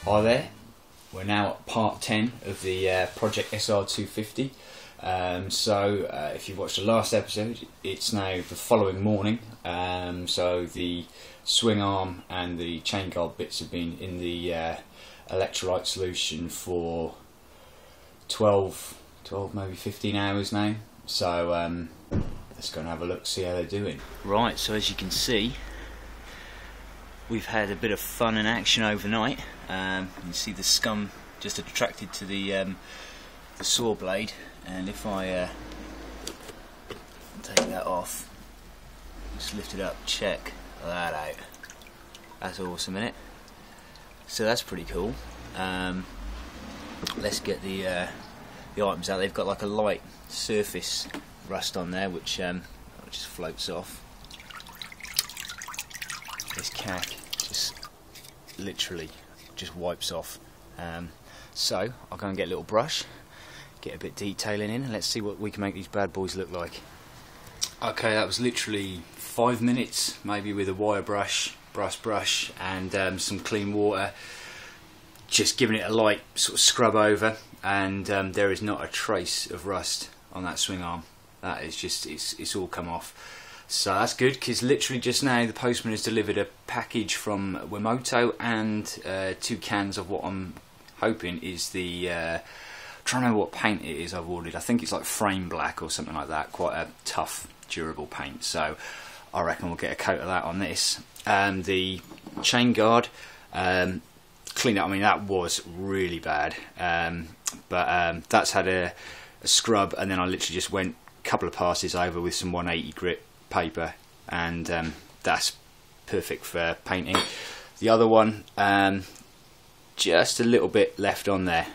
Hi there, we're now at part 10 of the project SR250. If you've watched the last episode, it's now the following morning. So the swing arm and the chain guard bits have been in the electrolyte solution for 12 maybe 15 hours now. So let's go and have a look, see how they're doing. Right, so as you can see, we've had a bit of fun and action overnight. You see the scum just attracted to the saw blade, and if I take that off, just lift it up, check that out. That's awesome, isn't it? So that's pretty cool. Let's get the items out. They've got like a light surface rust on there, which just floats off. This cack just literally just wipes off. So I'll go and get a little brush, get a bit detailing in, and let's see what we can make these bad boys look like. Okay, that was literally 5 minutes, maybe, with a wire brush, and some clean water, just giving it a light sort of scrub over, and there is not a trace of rust on that swing arm. That is just, it's all come off. So that's good, because literally just now the postman has delivered a package from Wemoto and 2 cans of what I'm hoping is the trying to know what paint it is I've ordered. I think it's like frame black or something like that, quite a tough, durable paint. So I reckon we'll get a coat of that on this. The chain guard, clean up. I mean, that was really bad, but that's had a scrub, and then I literally just went a couple of passes over with some 180 grit paper, and that's perfect for painting. The other one, just a little bit left on there,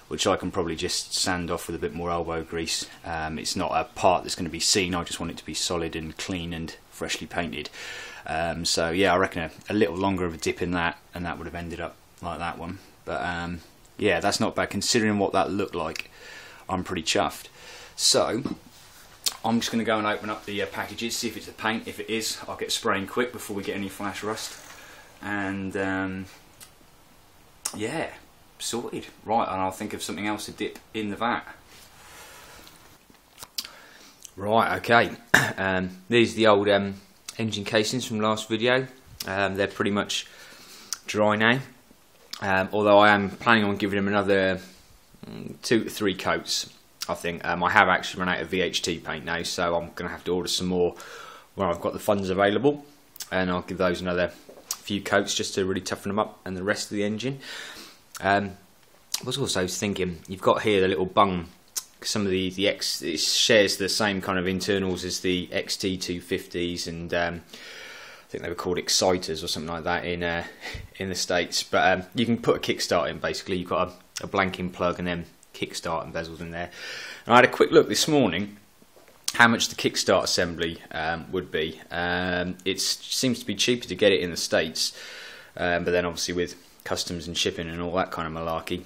which I can probably just sand off with a bit more elbow grease. It's not a part that's going to be seen. I just want it to be solid and clean and freshly painted. So yeah, I reckon a little longer of a dip in that, and that would have ended up like that one. But yeah, that's not bad considering what that looked like. I'm pretty chuffed. So I'm just going to go and open up the packages, see if it's the paint. If it is, I'll get spraying quick before we get any flash rust. And yeah, sorted. Right, and I'll think of something else to dip in the vat. Right, okay. These are the old engine casings from last video. They're pretty much dry now. Although I am planning on giving them another 2 to 3 coats. I think I have actually run out of VHT paint now, so I'm going to have to order some more when I've got the funds available, and I'll give those another few coats just to really toughen them up, and the rest of the engine. I was also thinking, you've got here the little bung. Some of the X, it shares the same kind of internals as the XT250s, and I think they were called exciters or something like that in the States. But you can put a kickstart in. Basically, you've got a blanking plug and then kickstart and bezels in there. And I had a quick look this morning how much the kickstart assembly would be. It seems to be cheaper to get it in the States, but then obviously with customs and shipping and all that kind of malarkey,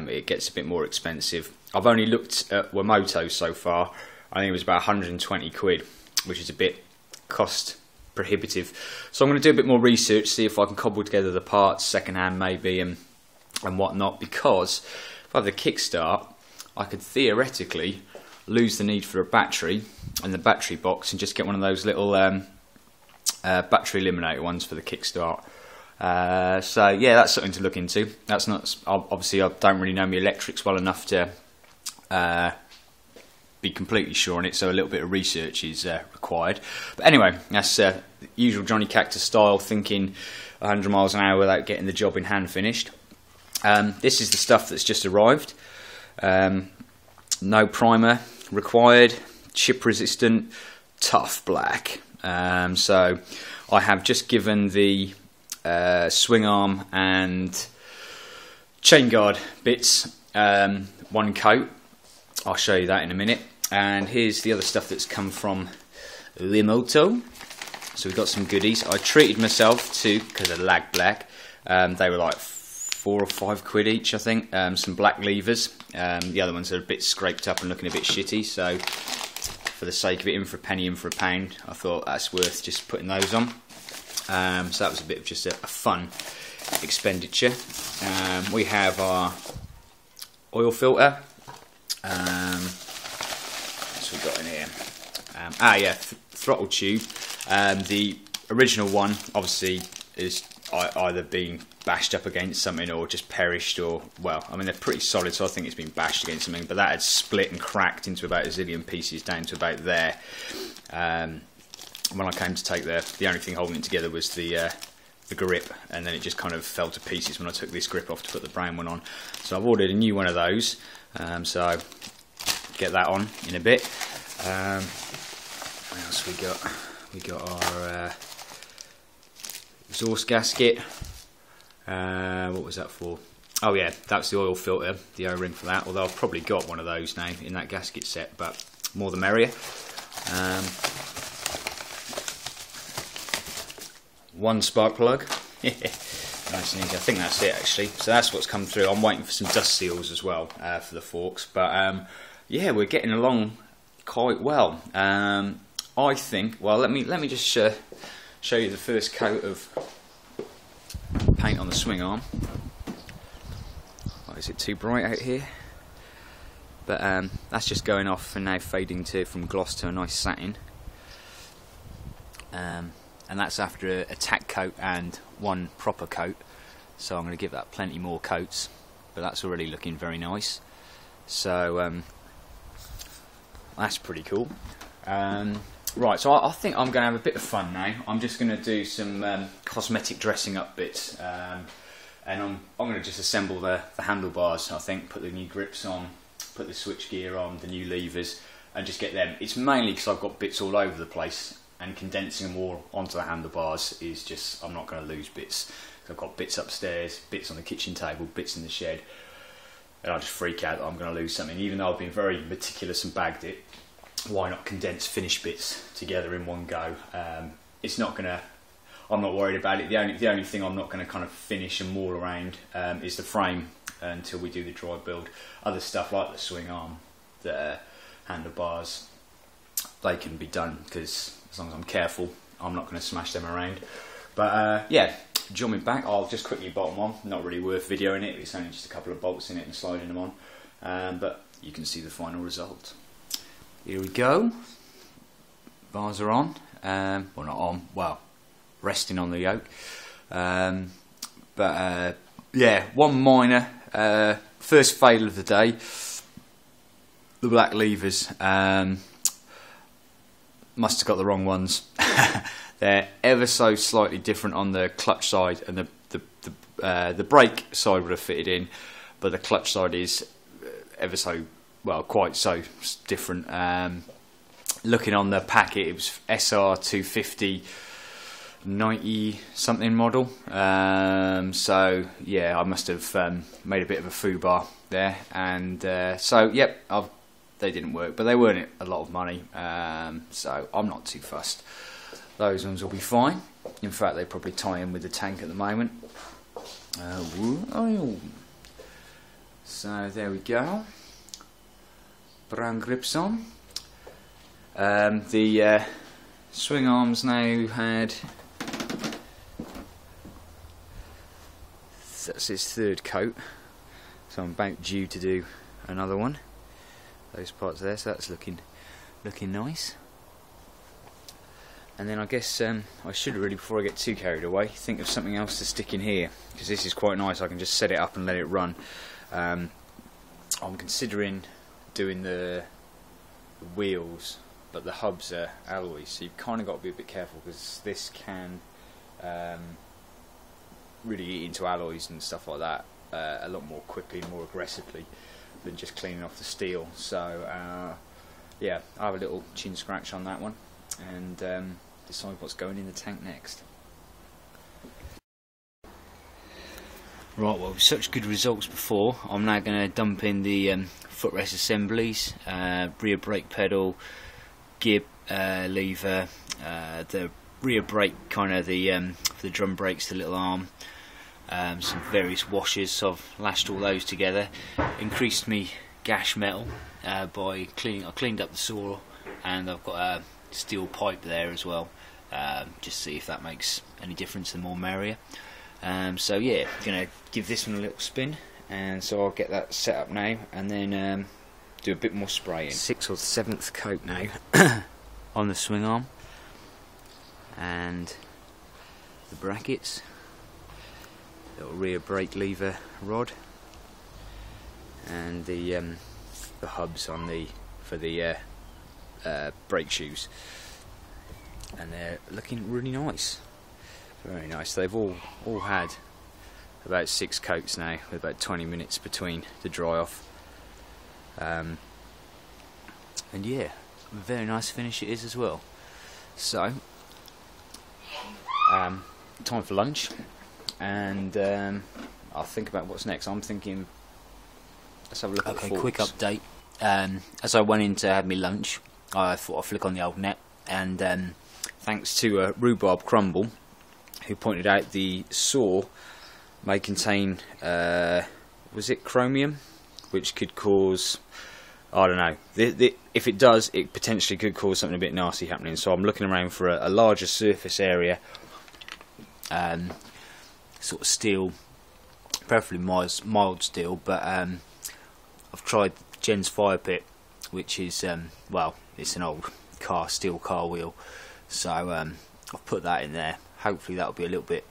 it gets a bit more expensive. I've only looked at Wemoto so far. I think it was about 120 quid, which is a bit cost prohibitive. So I'm going to do a bit more research, see if I can cobble together the parts second hand maybe, and whatnot, because if I have the kickstart, I could theoretically lose the need for a battery and the battery box, and just get one of those little battery eliminator ones for the kickstart. So yeah, that's something to look into. That's not, obviously I don't really know my electrics well enough to be completely sure on it, so a little bit of research is required. But anyway, that's the usual Johnny Cactus style, thinking 100 miles an hour without getting the job in hand finished. This is the stuff that's just arrived. No primer required, chip resistant, tough black. So I have just given the swing arm and chain guard bits 1 coat. I'll show you that in a minute. And here's the other stuff that's come from Wemoto. So we've got some goodies. I treated myself to, because of lag black, they were like 4 or 5 quid each, I think. Some black levers. The other ones are a bit scraped up and looking a bit shitty, so for the sake of it, in for a penny, in for a pound, I thought that's worth just putting those on. So that was a bit of just a fun expenditure. We have our oil filter. What's we got in here? Throttle tube. The original one obviously is either being bashed up against something or just perished, or, well, I mean, they're pretty solid, so I think it's been bashed against something, but that had split and cracked into about a zillion pieces down to about there. When I came to take the only thing holding it together was the grip, and then it just kind of fell to pieces when I took this grip off to put the brown one on. So I've ordered a new one of those, so get that on in a bit. What else we got? We got our exhaust gasket. What was that for? Oh yeah, that's the oil filter, the O-ring for that, although I've probably got one of those now in that gasket set, but more the merrier. One spark plug. Nice and easy. I think that's it actually. So that's what's come through. I'm waiting for some dust seals as well for the forks, but yeah, we're getting along quite well. I think. Well, let me just show you the first coat of paint on the swing arm. Oh, is it too bright out here? But that's just going off and now fading from gloss to a nice satin. And that's after a tack coat and one proper coat, so I'm going to give that plenty more coats, but that's already looking very nice. So that's pretty cool. Right, so I think I'm going to have a bit of fun now. I'm just going to do some cosmetic dressing up bits, and I'm going to just assemble the handlebars. I think, put the new grips on, put the switch gear on, the new levers, and just get them. It's mainly because I've got bits all over the place, and condensing them all onto the handlebars is just, I'm not going to lose bits. I've got bits upstairs, bits on the kitchen table, bits in the shed, and I'll just freak out that I'm going to lose something. Even though I've been very meticulous and bagged it, why not condense finished bits together in one go? It's not going to, I'm not worried about it. The only thing I'm not going to kind of finish and maul around is the frame until we do the dry build. Other stuff like the swing arm, the handlebars, they can be done, because as long as I'm careful, I'm not going to smash them around. But yeah, jumping back, I'll just quickly bolt them on. Not really worth videoing it, it's only just a couple of bolts in it and sliding them on. But you can see the final result. Here we go. Bars are on. Well, not on, well, resting on the yoke. But yeah, one minor first fail of the day. The black levers. Must have got the wrong ones. They're ever so slightly different on the clutch side, and the brake side would have fitted in, but the clutch side is ever so, well, quite so different. Looking on the packet, it was SR250 90 something model. So yeah, I must have made a bit of a foobar there, and so yep, they didn't work, but they weren't a lot of money, so I'm not too fussed. Those ones will be fine. In fact, they probably tie in with the tank at the moment. So there we go. Brown grips on. The swing arms now had, that's its third coat, so I'm about due to do another one. Those parts there, so that's looking nice. And then I guess I should really, before I get too carried away, think of something else to stick in here, because this is quite nice. I can just set it up and let it run. I'm considering doing the wheels, but the hubs are alloys, so you've kind of got to be a bit careful, because this can really eat into alloys and stuff like that a lot more quickly, more aggressively than just cleaning off the steel. So yeah, I have a little chin scratch on that one, and decide what's going in the tank next. Right, well, with such good results before, I'm now going to dump in the footrest assemblies, rear brake pedal, gear lever, the rear brake, kind of the drum brakes, the little arm, some various washers. So I've lashed all those together, increased me gash metal by cleaning. I cleaned up the saw, and I've got a steel pipe there as well, just see if that makes any difference, the more merrier. So yeah, gonna give this one a little spin, and so I'll get that set up now, and then do a bit more spraying. 6th or 7th coat now on the swing arm and the brackets, little rear brake lever rod, and the hubs on for the brake shoes, and they're looking really nice, very nice. They've all had about 6 coats now, with about 20 minutes between to dry off, and yeah, very nice finish it is as well. So time for lunch, and I'll think about what's next. I'm thinking, let's have a look at the forks. Quick update. As I went in to have me lunch, I thought I'd flick on the old net, and thanks to Rhubarb Crumble, who pointed out the saw may contain, was it chromium, which could cause, I don't know, if it does, it potentially could cause something a bit nasty happening. So I'm looking around for a larger surface area, sort of steel, preferably mild steel, but I've tried Jen's fire pit, which is, well, it's an old steel car wheel, so I've put that in there. Hopefully that'll be a little bit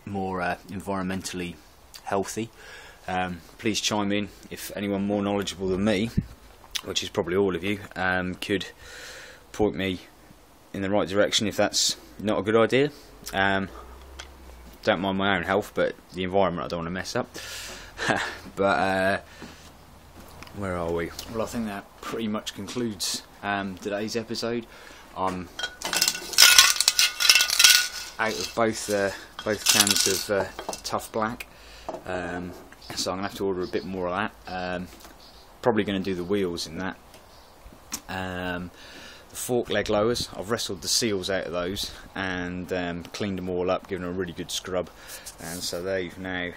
more environmentally healthy. Please chime in if anyone more knowledgeable than me, which is probably all of you, could point me in the right direction if that's not a good idea. Don't mind my own health, but the environment I don't want to mess up. But where are we? Well, I think that pretty much concludes today's episode. I'm out of both cans of Tough Black, so I'm gonna have to order a bit more of that. Probably going to do the wheels in that. The fork leg lowers, I've wrestled the seals out of those and cleaned them all up, given them a really good scrub, and so they've now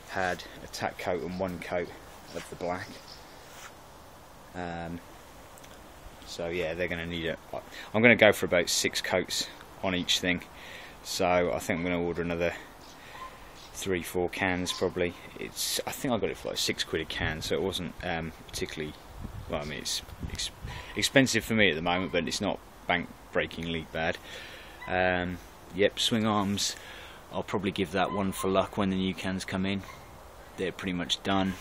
had a tack coat and 1 coat of the black. So yeah, they're going to need it. I'm going to go for about 6 coats on each thing, so I think I'm going to order another 3-4 cans probably. I think I got it for like £6 a can, so it wasn't particularly, well, I mean, it's expensive for me at the moment, but it's not bank-breakingly bad. Yep, swing arms, I'll probably give that one for luck when the new cans come in. They're pretty much done,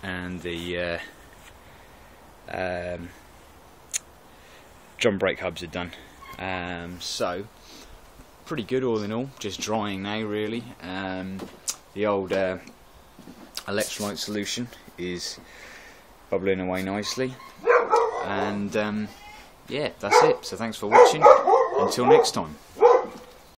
and the drum brake hubs are done. So pretty good all in all, just drying now really. The old electrolyte solution is bubbling away nicely, and yeah, that's it. So thanks for watching, until next time.